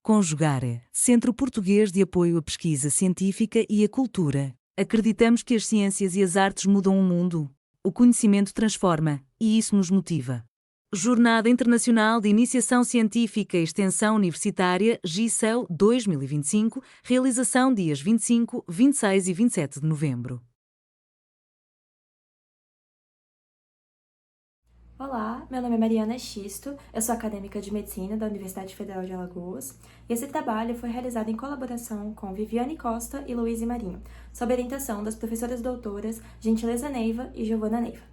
Conjugare, Centro Português de Apoio à Pesquisa Científica e à Cultura. Acreditamos que as ciências e as artes mudam o mundo. O conhecimento transforma, e isso nos motiva. Jornada Internacional de Iniciação Científica e Extensão Universitária GICEL 2025, realização dias 25, 26 e 27 de novembro. Olá, meu nome é Mariana Xisto, eu sou acadêmica de Medicina da Universidade Federal de Alagoas e esse trabalho foi realizado em colaboração com Viviane Costa e Luíse Marinho, sob orientação das professoras doutoras Gentileza Neiva e Giovana Neiva.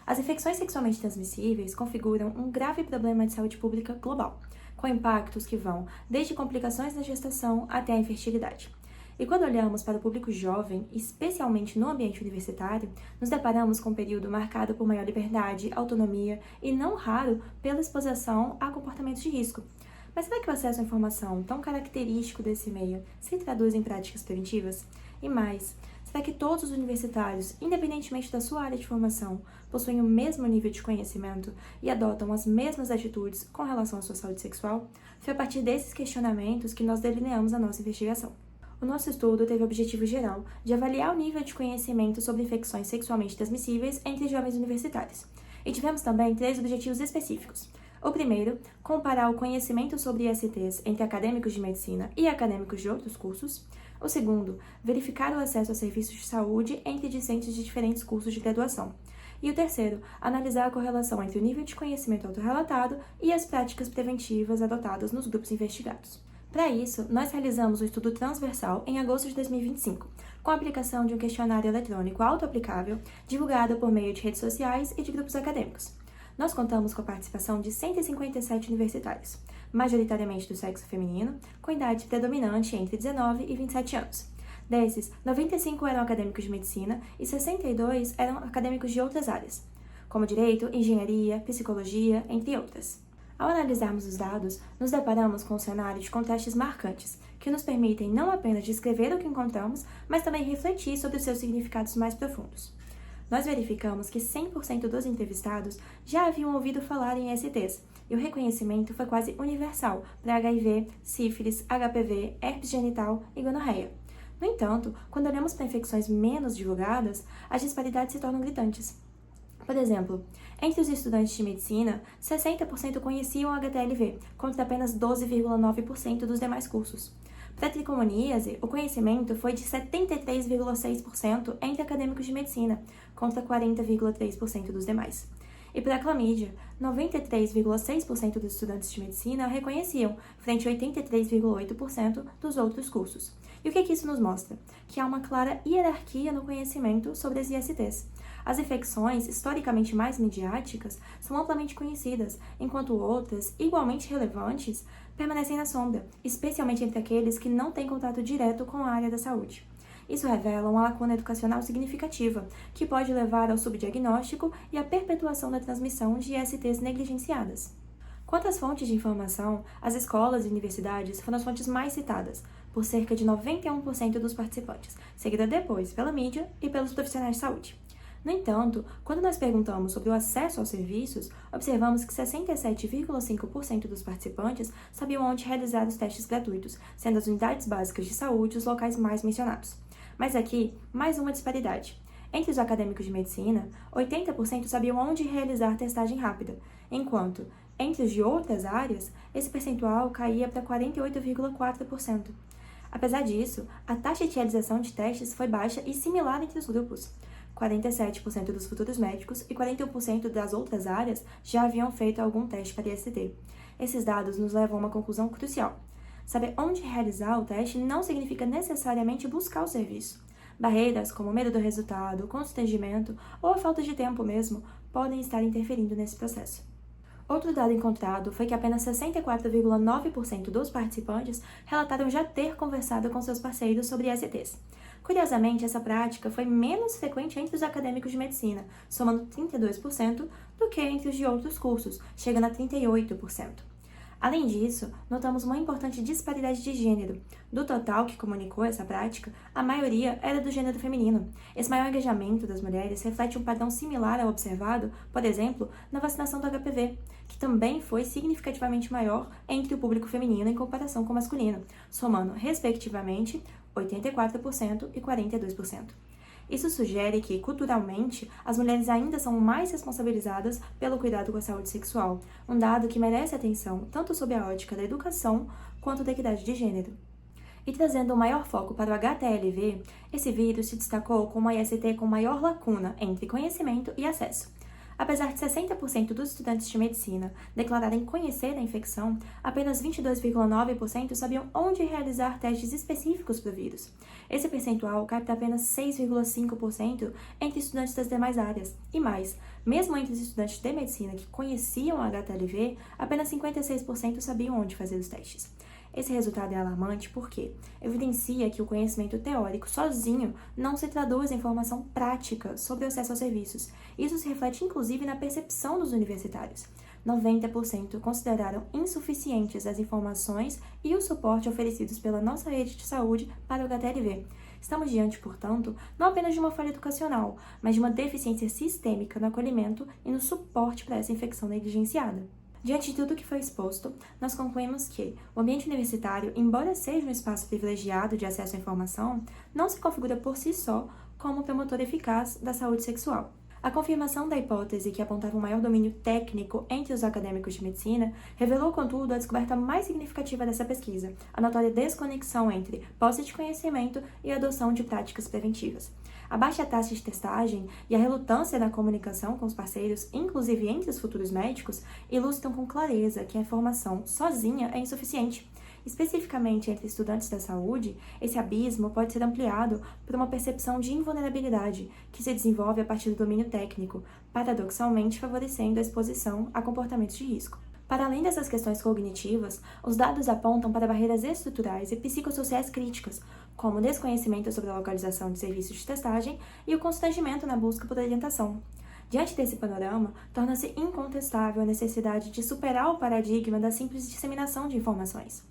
As infecções sexualmente transmissíveis configuram um grave problema de saúde pública global, com impactos que vão desde complicações na gestação até a infertilidade. E quando olhamos para o público jovem, especialmente no ambiente universitário, nos deparamos com um período marcado por maior liberdade, autonomia e, não raro, pela exposição a comportamentos de risco. Mas será que o acesso à informação, tão característico desse meio, se traduz em práticas preventivas? E mais, será que todos os universitários, independentemente da sua área de formação, possuem o mesmo nível de conhecimento e adotam as mesmas atitudes com relação à sua saúde sexual? Foi a partir desses questionamentos que nós delineamos a nossa investigação. O nosso estudo teve o objetivo geral de avaliar o nível de conhecimento sobre infecções sexualmente transmissíveis entre jovens universitários. E tivemos também 3 objetivos específicos. O primeiro, comparar o conhecimento sobre ISTs entre acadêmicos de medicina e acadêmicos de outros cursos. O segundo, verificar o acesso a serviços de saúde entre discentes de diferentes cursos de graduação. E o terceiro, analisar a correlação entre o nível de conhecimento autorrelatado e as práticas preventivas adotadas nos grupos investigados. Para isso, nós realizamos um estudo transversal em agosto de 2025, com a aplicação de um questionário eletrônico auto-aplicável, divulgado por meio de redes sociais e de grupos acadêmicos. Nós contamos com a participação de 157 universitários, majoritariamente do sexo feminino, com idade predominante entre 19 e 27 anos. Desses, 95 eram acadêmicos de medicina e 62 eram acadêmicos de outras áreas, como direito, engenharia, psicologia, entre outras. Ao analisarmos os dados, nos deparamos com um cenário de contrastes marcantes, que nos permitem não apenas descrever o que encontramos, mas também refletir sobre os seus significados mais profundos. Nós verificamos que 100% dos entrevistados já haviam ouvido falar em STs, e o reconhecimento foi quase universal para HIV, sífilis, HPV, herpes genital e gonorreia. No entanto, quando olhamos para infecções menos divulgadas, as disparidades se tornam gritantes. Por exemplo, entre os estudantes de medicina, 60% conheciam o HTLV, contra apenas 12,9% dos demais cursos. Para a tricomoníase, o conhecimento foi de 73,6% entre acadêmicos de medicina, contra 40,3% dos demais. E para a clamídia, 93,6% dos estudantes de medicina a reconheciam, frente a 83,8% dos outros cursos. E o que isso nos mostra? Que há uma clara hierarquia no conhecimento sobre as ISTs. As infecções, historicamente mais midiáticas, são amplamente conhecidas, enquanto outras, igualmente relevantes, permanecem na sombra, especialmente entre aqueles que não têm contato direto com a área da saúde. Isso revela uma lacuna educacional significativa, que pode levar ao subdiagnóstico e à perpetuação da transmissão de ISTs negligenciadas. Quanto às fontes de informação, as escolas e universidades foram as fontes mais citadas, por cerca de 91% dos participantes, seguida depois pela mídia e pelos profissionais de saúde. No entanto, quando nós perguntamos sobre o acesso aos serviços, observamos que 67,5% dos participantes sabiam onde realizar os testes gratuitos, sendo as unidades básicas de saúde os locais mais mencionados. Mas aqui, mais uma disparidade. Entre os acadêmicos de medicina, 80% sabiam onde realizar testagem rápida, enquanto, entre os de outras áreas, esse percentual caía para 48,4%. Apesar disso, a taxa de realização de testes foi baixa e similar entre os grupos. 47% dos futuros médicos e 41% das outras áreas já haviam feito algum teste para IST. Esses dados nos levam a uma conclusão crucial. Saber onde realizar o teste não significa necessariamente buscar o serviço. Barreiras como o medo do resultado, o constrangimento ou a falta de tempo mesmo podem estar interferindo nesse processo. Outro dado encontrado foi que apenas 64,9% dos participantes relataram já ter conversado com seus parceiros sobre ISTs. Curiosamente, essa prática foi menos frequente entre os acadêmicos de medicina, somando 32%, do que entre os de outros cursos, chegando a 38%. Além disso, notamos uma importante disparidade de gênero. Do total que comunicou essa prática, a maioria era do gênero feminino. Esse maior engajamento das mulheres reflete um padrão similar ao observado, por exemplo, na vacinação do HPV, que também foi significativamente maior entre o público feminino em comparação com o masculino, somando, respectivamente, 84% e 42%. Isso sugere que, culturalmente, as mulheres ainda são mais responsabilizadas pelo cuidado com a saúde sexual, um dado que merece atenção tanto sob a ótica da educação quanto da equidade de gênero. E trazendo um maior foco para o HTLV, esse vírus se destacou como a IST com maior lacuna entre conhecimento e acesso. Apesar de 60% dos estudantes de medicina declararem conhecer a infecção, apenas 22,9% sabiam onde realizar testes específicos para o vírus. Esse percentual cai para apenas 6,5% entre estudantes das demais áreas. E mais, mesmo entre os estudantes de medicina que conheciam a HTLV, apenas 56% sabiam onde fazer os testes. Esse resultado é alarmante porque evidencia que o conhecimento teórico sozinho não se traduz em informação prática sobre o acesso aos serviços. Isso se reflete inclusive na percepção dos universitários. 90% consideraram insuficientes as informações e o suporte oferecidos pela nossa rede de saúde para o HTLV. Estamos diante, portanto, não apenas de uma falha educacional, mas de uma deficiência sistêmica no acolhimento e no suporte para essa infecção negligenciada. Diante de tudo o que foi exposto, nós concluímos que o ambiente universitário, embora seja um espaço privilegiado de acesso à informação, não se configura por si só como promotor eficaz da saúde sexual. A confirmação da hipótese que apontava um maior domínio técnico entre os acadêmicos de medicina revelou, contudo, a descoberta mais significativa dessa pesquisa, a notória desconexão entre posse de conhecimento e adoção de práticas preventivas. A baixa taxa de testagem e a relutância na comunicação com os parceiros, inclusive entre os futuros médicos, ilustram com clareza que a informação sozinha é insuficiente. Especificamente entre estudantes da saúde, esse abismo pode ser ampliado por uma percepção de invulnerabilidade, que se desenvolve a partir do domínio técnico, paradoxalmente favorecendo a exposição a comportamentos de risco. Para além dessas questões cognitivas, os dados apontam para barreiras estruturais e psicossociais críticas, como o desconhecimento sobre a localização de serviços de testagem e o constrangimento na busca por orientação. Diante desse panorama, torna-se incontestável a necessidade de superar o paradigma da simples disseminação de informações.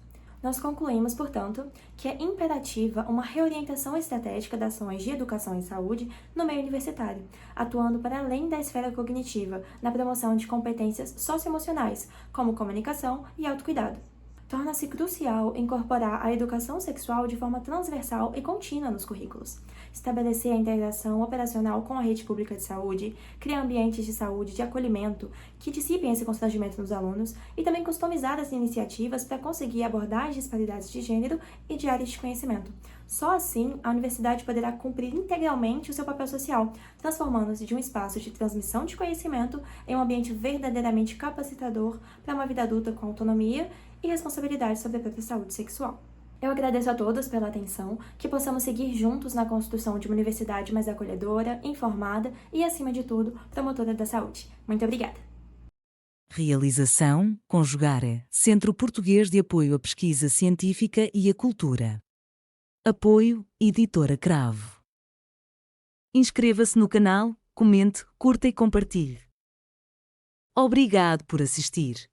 Nós concluímos, portanto, que é imperativa uma reorientação estratégica das ações de educação e saúde no meio universitário, atuando para além da esfera cognitiva, na promoção de competências socioemocionais, como comunicação e autocuidado. Torna-se crucial incorporar a educação sexual de forma transversal e contínua nos currículos, estabelecer a integração operacional com a rede pública de saúde, criar ambientes de saúde de acolhimento que dissipem esse constrangimento nos alunos e também customizar as iniciativas para conseguir abordar as disparidades de gênero e de áreas de conhecimento. Só assim, a universidade poderá cumprir integralmente o seu papel social, transformando-se de um espaço de transmissão de conhecimento em um ambiente verdadeiramente capacitador para uma vida adulta com autonomia e responsabilidade sobre a própria saúde sexual. Eu agradeço a todos pela atenção, que possamos seguir juntos na construção de uma universidade mais acolhedora, informada e, acima de tudo, promotora da saúde. Muito obrigada! Realização, Conjugare, Centro Português de Apoio à Pesquisa Científica e à Cultura. Apoio, Editora Cravo. Inscreva-se no canal, comente, curta e compartilhe. Obrigado por assistir.